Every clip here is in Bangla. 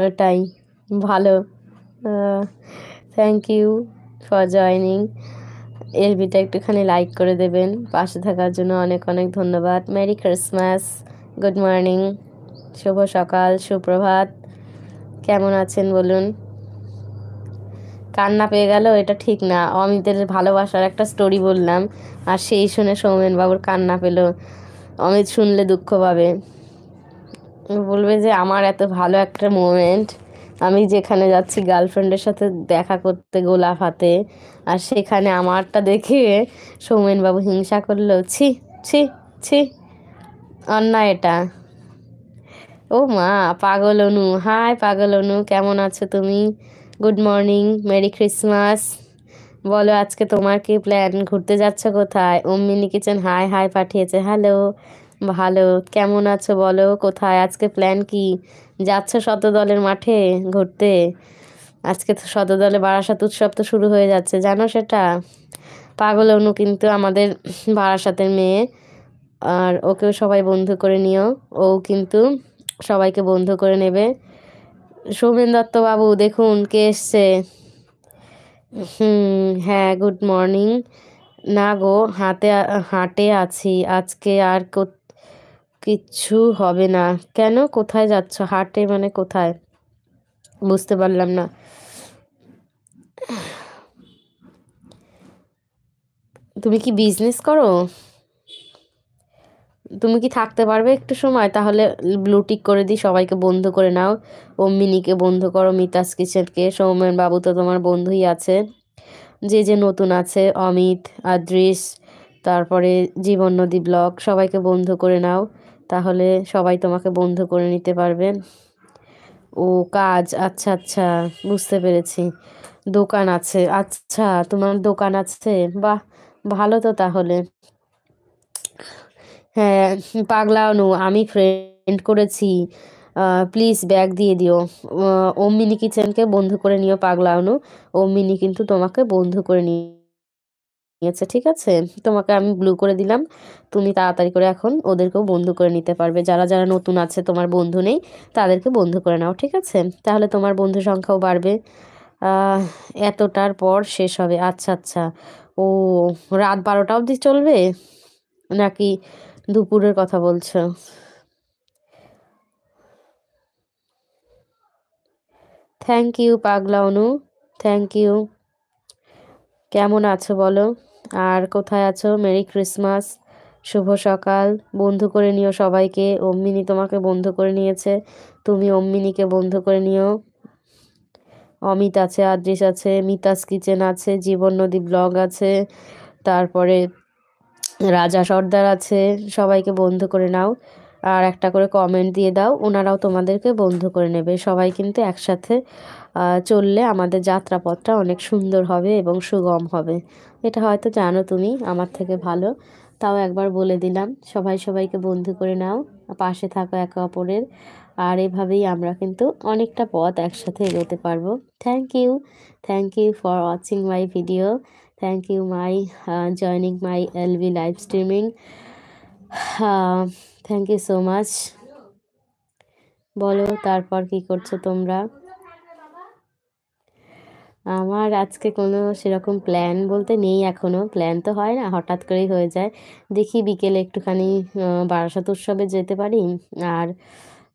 ওটাই ভালো। Thank you for joining. এলবিটা একটুখানি লাইক করে দেবেন, পাশে থাকার জন্য অনেক অনেক ধন্যবাদ। মেরি ক্রিসমাস, গুড মর্নিং, শুভ সকাল, সুপ্রভাত। কেমন আছেন বলুন? কান্না পেয়ে গেল, এটা ঠিক না। অমিতের ভালোবাসার একটা স্টোরি বললাম, আর সেই শুনে সৌমেন বাবুর কান্না পেল। অমিত শুনলে দুঃখ পাবে, বলবে যে আমার এত ভালো একটা মোমেন্ট, আমি যেখানে যাচ্ছি গার্লফ্রেন্ডের সাথে দেখা করতে গোলাপ হাতে, আর সেখানে আমারটা দেখে সৌমেনবাবু হিংসা করলো। ছি ছি ছি, অন্যায় এটা। ও মা, পাগল অনু, হাই পাগল অনু, কেমন আছো তুমি? Good morning, merry Christmas. বলো আজকে তোমার কি প্ল্যান? ঘুরতে যাচ্ছ কোথায়? মিনি কিচেন হাই হাই পাঠিয়েছে, হ্যালো। ভালো, কেমন আছো বলো? কোথায় আজকে প্ল্যান কি? যাচ্ছ শতদলের মাঠে ঘুরতে? আজকে তো শতদলে বারাসাত উৎসব তো শুরু হয়ে যাচ্ছে, জানো সেটা? পাগল অনু কিন্তু আমাদের বারাসাতের মেয়ে, আর ওকেও সবাই বন্ধু করে নিও। ও কিন্তু সবাইকে বন্ধু করে নেবে। সৌমেন দত্ত বাবু দেখুন কে এসছে। হ্যাঁ, গুড মর্নিং। না গো, হাটে আছি আজকে, আর কিচ্ছু হবে না। কেন, কোথায় যাচ্ছ? হাটে মানে কোথায়? বুঝতে পারলাম না। তুমি কি বিজনেস করো? তুমি কি থাকতে পারবে একটু সময়? তাহলে ব্লু টিক করে দিই, সবাইকে বন্ধু করে নাও। মিনিকে বন্ধু করো, মিতাস কিচেনকে, সৌমেন বাবু তো তোমার বন্ধুই আছে। যে যে নতুন আছে, অমিত, আদ্রিস, তারপরে জীবন নদী ব্লগ, সবাইকে বন্ধু করে নাও, তাহলে সবাই তোমাকে বন্ধু করে নিতে পারবে। ও কাজ, আচ্ছা আচ্ছা, বুঝতে পেরেছি। দোকান আছে, আচ্ছা তোমার দোকান আছে, বাহ, ভালো তো তাহলে। হ্যাঁ, পাগলানো, আমি ফ্রেন্ড করেছি, প্লিজ ব্যাগ দিয়ে দিও। ওম মিনি কিচেনকে বন্ধু করে নিও পাগলানো। ওম মিনি কিন্তু তোমাকে বন্ধু করে নিয়েছে, ঠিক আছে? তোমাকে আমি ব্লু করে দিলাম, তুমি তাড়াতাড়ি করে এখন ওদেরকেও বন্ধু করে নিতে পারবে। যারা যারা নতুন আছে, তোমার বন্ধু নেই, তাদেরকে বন্ধু করে নাও, ঠিক আছে? তাহলে তোমার বন্ধু সংখ্যাও বাড়বে। আহ, এতটার পর শেষ হবে, আচ্ছা আচ্ছা। ও, রাত 12টা অবধি চলবে নাকি দুপুরের কথা বলছো? থ্যাংক ইউ পাগলা অনু, থ্যাংক ইউ। কেমন আছো বলো? আর কোথায় আছো? মেরি ক্রিসমাস, শুভ সকাল। বন্ধু করে নিও সবাইকে। অম্মিনী তোমাকে বন্ধু করে নিয়েছে, তুমি অম্মিনীকে বন্ধু করে নিও। অমিত আছে, আদ্রিস আছে, মিতাস কিচেন আছে, জীবন নদী ব্লগ আছে, তারপরে রাজা সর্দার আছে, সবাইকে বন্ধু করে নাও। আর একটা করে কমেন্ট দিয়ে দাও, ওনারাও তোমাদেরকে বন্ধু করে নেবে। সবাই কিন্তু একসাথে চললে আমাদের যাত্রাপথটা অনেক সুন্দর হবে এবং সুগম হবে। এটা হয়তো জানো তুমি আমার থেকে ভালো, তাও একবার বলে দিলাম। সবাই সবাইকে বন্ধু করে নাও, পাশে থাকো একে অপরের। আর এভাবেই আমরা কিন্তু অনেকটা পথ একসাথে এগোতে পারবো। Thank you, thank you for watching my video. Thank you my joining my এলভি live streaming. Thank you so much. বলো তারপর কি করছো তোমরা? আমার আজকে কোনো সেরকম প্ল্যান বলতে নেই, এখনো প্ল্যান তো হয় না, হঠাৎ করেই হয়ে যায়। দেখি বিকেলে একটুখানি বারাসাত উৎসবে যেতে পারি। আর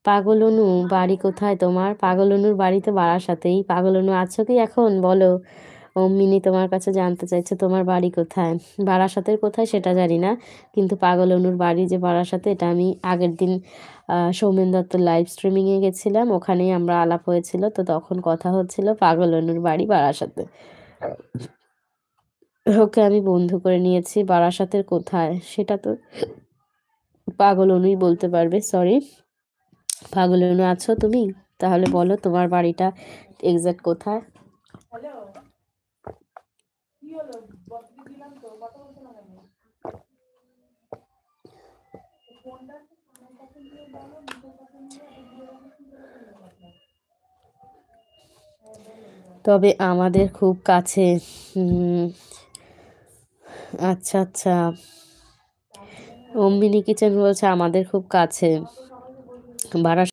পাগল অনু, বাড়ি কোথায় তোমার? পাগল অনুর বাড়ি তো বারাসাতেই। পাগল অনু আছো কি এখন বলো? ও মিনি তোমার কাছে জানতে চাইছে তোমার বাড়ি কোথায়। বারাসাতের কোথায় সেটা জানি না, কিন্তু পাগল অনুর বাড়ি যে বারাসাতে, এটা আমি আগের দিন সৌমেন দত্ত লাইভ স্ট্রিমিংয়ে গেছিলাম, ওখানেই আমরা আলাপ হয়েছিল, তো তখন কথা হচ্ছিল পাগল অনুর বাড়ি বারাসাতে। ওকে আমি বন্ধু করে নিয়েছি। বারাসাতের কোথায় সেটা তো পাগল অনুই বলতে পারবে, সরি। পাগল অনু আছো তুমি? তাহলে বলো তোমার বাড়িটা এক্সাক্ট কোথায়। তবে আমাদের খুব কাছে। হুম, আচ্ছা আচ্ছা। ওম মিনি কিচেন বলছে আমাদের খুব কাছে বারাসাত।